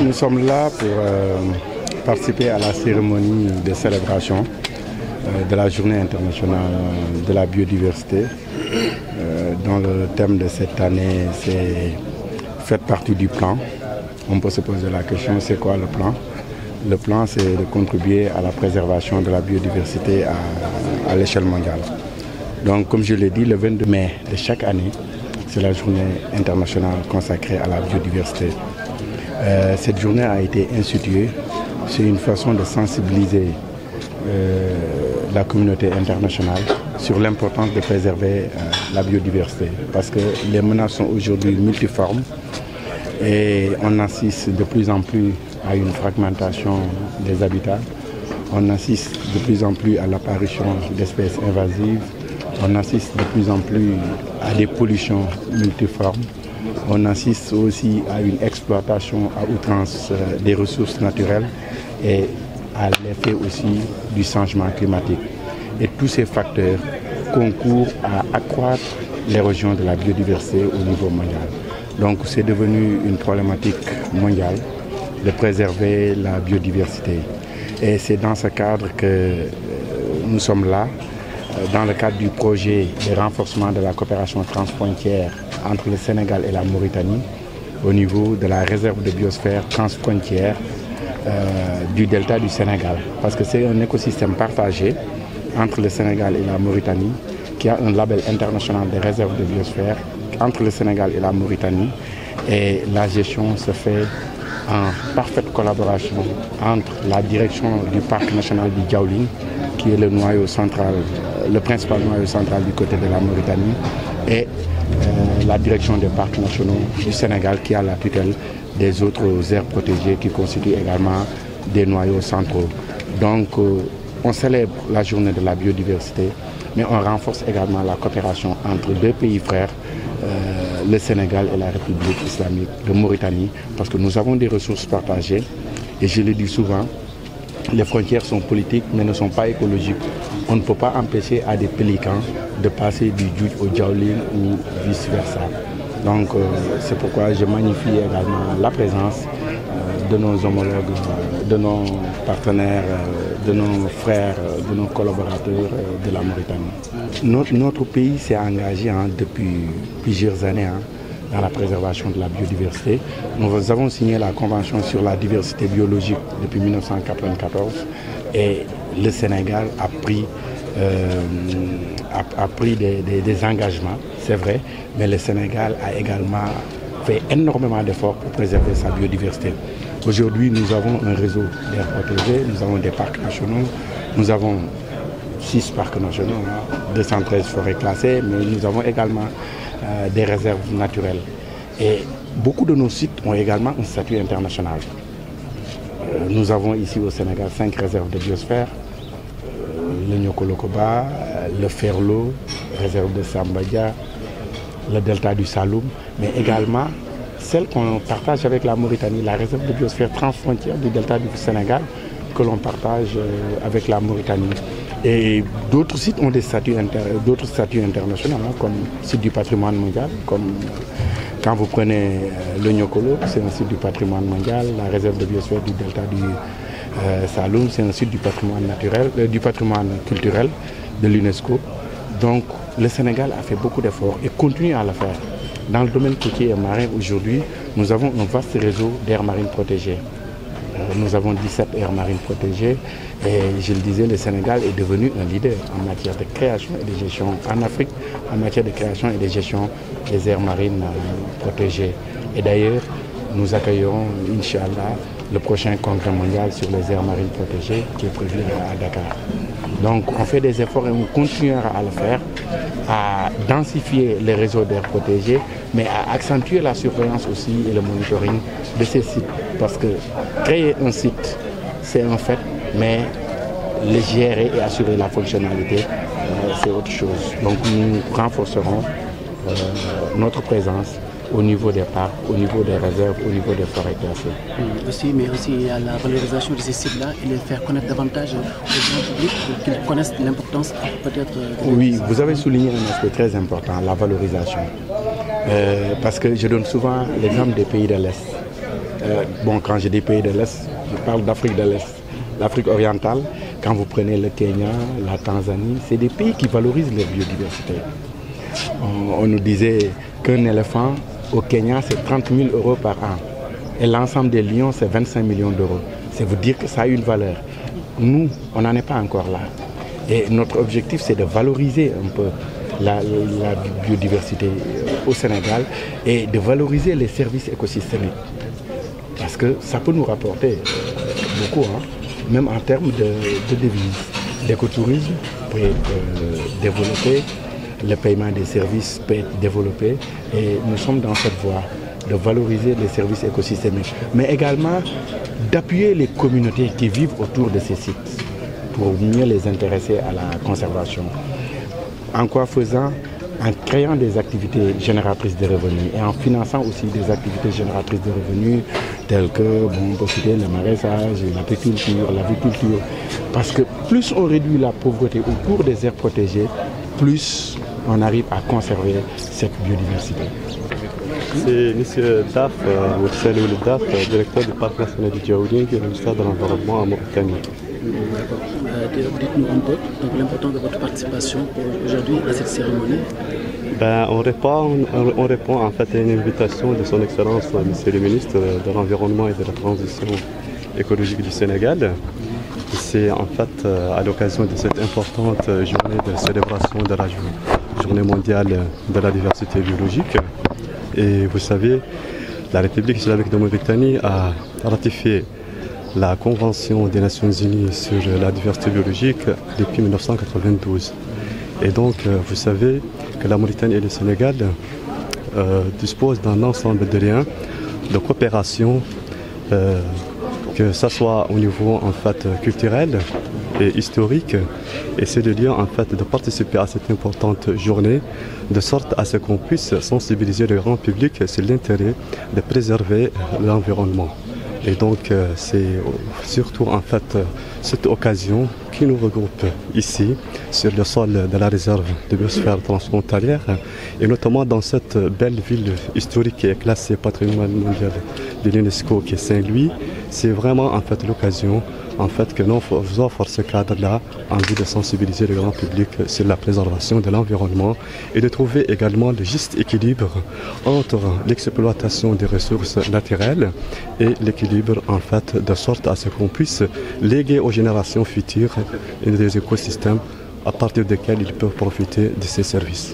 Nous sommes là pour participer à la cérémonie de célébration de la Journée internationale de la biodiversité, dont le thème de cette année, c'est « Faites partie du plan ». On peut se poser la question, c'est quoi le plan? Le plan, c'est de contribuer à la préservation de la biodiversité à l'échelle mondiale. Donc, comme je l'ai dit, le 22 mai de chaque année, c'est la journée internationale consacrée à la biodiversité. Cette journée a été instituée, c'est une façon de sensibiliser la communauté internationale sur l'importance de préserver la biodiversité. Parce que les menaces sont aujourd'hui multiformes et on assiste de plus en plus à une fragmentation des habitats. On assiste de plus en plus à l'apparition d'espèces invasives. On assiste de plus en plus à des pollutions multiformes. On assiste aussi à une exploitation à outrance des ressources naturelles et à l'effet aussi du changement climatique. Et tous ces facteurs concourent à accroître l'érosion de la biodiversité au niveau mondial. Donc c'est devenu une problématique mondiale de préserver la biodiversité. Et c'est dans ce cadre que nous sommes là, dans le cadre du projet de renforcement de la coopération transfrontière entre le Sénégal et la Mauritanie, au niveau de la réserve de biosphère transfrontière du delta du Sénégal. Parce que c'est un écosystème partagé entre le Sénégal et la Mauritanie, qui a un label international de réserve de biosphère entre le Sénégal et la Mauritanie. Et la gestion se fait en parfaite collaboration entre la direction du parc national du Djaoling, qui est le noyau central, le principal noyau central du côté de la Mauritanie, et la direction des parcs nationaux du Sénégal, qui a la tutelle des autres aires protégées qui constituent également des noyaux centraux. Donc on célèbre la journée de la biodiversité, mais on renforce également la coopération entre deux pays frères, le Sénégal et la République islamique de Mauritanie, parce que nous avons des ressources partagées, et je le dis souvent, les frontières sont politiques mais ne sont pas écologiques. On ne peut pas empêcher à des pélicans de passer du Djoudj au Djaoling ou vice-versa. Donc c'est pourquoi je magnifie également la présence de nos homologues, de nos partenaires, de nos frères, de nos collaborateurs de la Mauritanie. Notre pays s'est engagé depuis plusieurs années dans la préservation de la biodiversité. Nous avons signé la Convention sur la diversité biologique depuis 1994 et le Sénégal a pris des engagements, c'est vrai, mais le Sénégal a également fait énormément d'efforts pour préserver sa biodiversité. Aujourd'hui, nous avons un réseau d'aires protégées, nous avons des parcs nationaux, nous avons 6 parcs nationaux, 213 forêts classées, mais nous avons également des réserves naturelles. Et beaucoup de nos sites ont également un statut international. Nous avons ici au Sénégal 5 réserves de biosphère, le Nyokolokoba, le Ferlo, réserve de Sambadia, le delta du Saloum, mais également celle qu'on partage avec la Mauritanie, la réserve de biosphère transfrontière du delta du Sénégal que l'on partage avec la Mauritanie. Et d'autres sites ont des statuts internationaux, comme site du patrimoine mondial, comme quand vous prenez le Nyokolo, c'est un site du patrimoine mondial, la réserve de biosphère du delta du Saloum, c'est un site du patrimoine naturel, du patrimoine culturel de l'UNESCO. Donc le Sénégal a fait beaucoup d'efforts et continue à le faire. Dans le domaine côtier et marin, aujourd'hui, nous avons un vaste réseau d'aires marines protégées. Nous avons 17 aires marines protégées et je le disais, le Sénégal est devenu un leader en matière de création et de gestion en Afrique, en matière de création et de gestion des aires marines protégées. Et d'ailleurs, nous accueillerons, Inch'Allah, le prochain congrès mondial sur les aires marines protégées qui est prévu à Dakar. Donc on fait des efforts et on continuera à le faire, à densifier les réseaux d'aires protégées, mais à accentuer la surveillance aussi et le monitoring de ces sites. Parce que créer un site, c'est un fait, mais le gérer et assurer la fonctionnalité, c'est autre chose. Donc nous renforcerons notre présence au niveau des parcs, au niveau des réserves, au niveau des forêts classées. Mais aussi il y a la valorisation de ces sites-là et les faire connaître davantage au grand public pour qu'ils connaissent l'importance peut-être. Oui, vous avez souligné un aspect très important, la valorisation. Parce que je donne souvent l'exemple des pays de l'Est. Bon, quand je dis pays de l'Est, je parle d'Afrique de l'Est. L'Afrique orientale, quand vous prenez le Kenya, la Tanzanie, c'est des pays qui valorisent leur biodiversité. On nous disait qu'un éléphant au Kenya, c'est 30 000 € par an. Et l'ensemble des lions, c'est 25 millions d'euros. C'est vous dire que ça a une valeur. Nous, on n'en est pas encore là. Et notre objectif, c'est de valoriser un peu la biodiversité au Sénégal et de valoriser les services écosystémiques. Parce que ça peut nous rapporter beaucoup, hein, même en termes de devises. L'écotourisme peut être développé, le paiement des services peut être développé et nous sommes dans cette voie de valoriser les services écosystémiques, mais également d'appuyer les communautés qui vivent autour de ces sites pour mieux les intéresser à la conservation. En quoi faisant? En créant des activités génératrices de revenus et en finançant aussi des activités génératrices de revenus telles que, on peut citer le maraîchage, l'apiculture, l'aviculture. Parce que plus on réduit la pauvreté autour des aires protégées, plus on arrive à conserver cette biodiversité. C'est M. Daf, Moursalou Daf, directeur du Parc national du Djaouling et ministère de l'Environnement en Mauritanie. Dites-nous un peu l'importance de votre participation aujourd'hui à cette cérémonie. On répond en fait à une invitation de son Excellence, Monsieur le ministre de l'Environnement et de la Transition écologique du Sénégal. C'est en fait à l'occasion de cette importante journée de célébration de la Journée mondiale de la diversité biologique. Et vous savez, la République islamique de Mauritanie a ratifié la Convention des Nations Unies sur la diversité biologique depuis 1992. Et donc, vous savez que la Mauritanie et le Sénégal disposent d'un ensemble de liens de coopération, que ce soit au niveau en fait culturel et historique. Et c'est le lieu en fait de participer à cette importante journée, de sorte à ce qu'on puisse sensibiliser le grand public sur l'intérêt de préserver l'environnement. Et donc c'est surtout en fait cette occasion qui nous regroupe ici sur le sol de la réserve de biosphère transfrontalière et notamment dans cette belle ville historique qui est classée patrimoine mondial de l'UNESCO qui est Saint-Louis. C'est vraiment en fait l'occasion en fait que nous offre ce cadre-là en vue de sensibiliser le grand public sur la préservation de l'environnement et de trouver également le juste équilibre entre l'exploitation des ressources naturelles et l'équilibre en fait de sorte à ce qu'on puisse léguer aux générations futures des écosystèmes à partir desquels ils peuvent profiter de ces services.